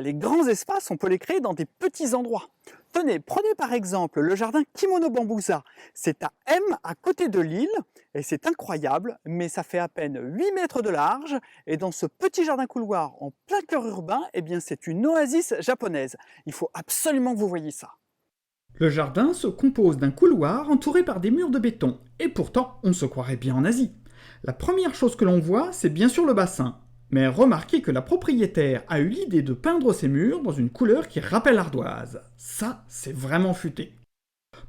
les grands espaces, on peut les créer dans des petits endroits. Tenez, prenez par exemple le jardin Kimono Bambusa. C'est à M, à côté de Lille, et c'est incroyable, mais ça fait à peine 8 mètres de large, et dans ce petit jardin couloir en plein cœur urbain, eh bien c'est une oasis japonaise. Il faut absolument que vous voyiez ça. Le jardin se compose d'un couloir entouré par des murs de béton, et pourtant on se croirait bien en Asie. La première chose que l'on voit, c'est bien sûr le bassin. Mais remarquez que la propriétaire a eu l'idée de peindre ses murs dans une couleur qui rappelle l'ardoise. Ça, c'est vraiment futé.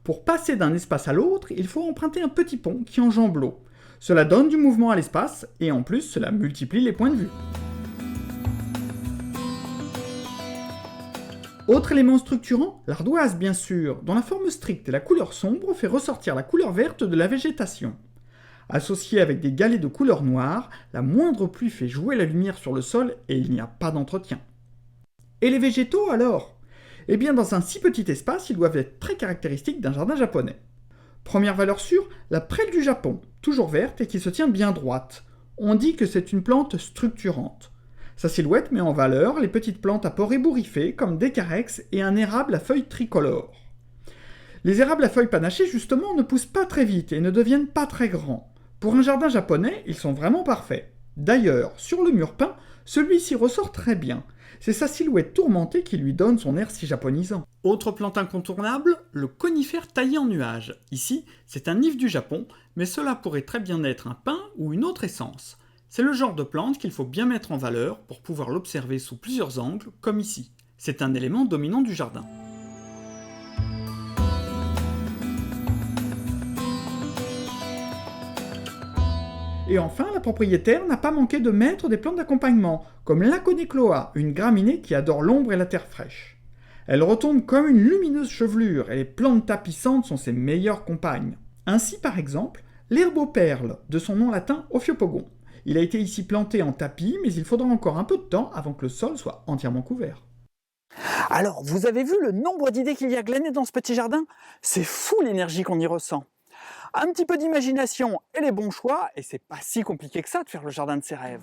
Pour passer d'un espace à l'autre, il faut emprunter un petit pont qui enjambe l'eau. Cela donne du mouvement à l'espace, et en plus, cela multiplie les points de vue. Autre élément structurant, l'ardoise bien sûr, dont la forme stricte et la couleur sombre fait ressortir la couleur verte de la végétation. Associée avec des galets de couleur noire, la moindre pluie fait jouer la lumière sur le sol et il n'y a pas d'entretien. Et les végétaux alors? Eh bien dans un si petit espace, ils doivent être très caractéristiques d'un jardin japonais. Première valeur sûre, la prêle du Japon, toujours verte et qui se tient bien droite. On dit que c'est une plante structurante. Sa silhouette met en valeur les petites plantes à port ébouriffé comme des carex et un érable à feuilles tricolores. Les érables à feuilles panachées justement ne poussent pas très vite et ne deviennent pas très grands. Pour un jardin japonais, ils sont vraiment parfaits. D'ailleurs, sur le mur peint, celui-ci ressort très bien. C'est sa silhouette tourmentée qui lui donne son air si japonisant. Autre plante incontournable, le conifère taillé en nuage. Ici, c'est un if du Japon, mais cela pourrait très bien être un pin ou une autre essence. C'est le genre de plante qu'il faut bien mettre en valeur pour pouvoir l'observer sous plusieurs angles, comme ici. C'est un élément dominant du jardin. Et enfin, la propriétaire n'a pas manqué de mettre des plantes d'accompagnement, comme l'aconecloa, une graminée qui adore l'ombre et la terre fraîche. Elle retombe comme une lumineuse chevelure, et les plantes tapissantes sont ses meilleures compagnes. Ainsi, par exemple, l'herbeau-perle, de son nom latin Ophiopogon. Il a été ici planté en tapis, mais il faudra encore un peu de temps avant que le sol soit entièrement couvert. Alors, vous avez vu le nombre d'idées qu'il y a glanées dans ce petit jardin? C'est fou l'énergie qu'on y ressent. Un petit peu d'imagination et les bons choix, et c'est pas si compliqué que ça de faire le jardin de ses rêves.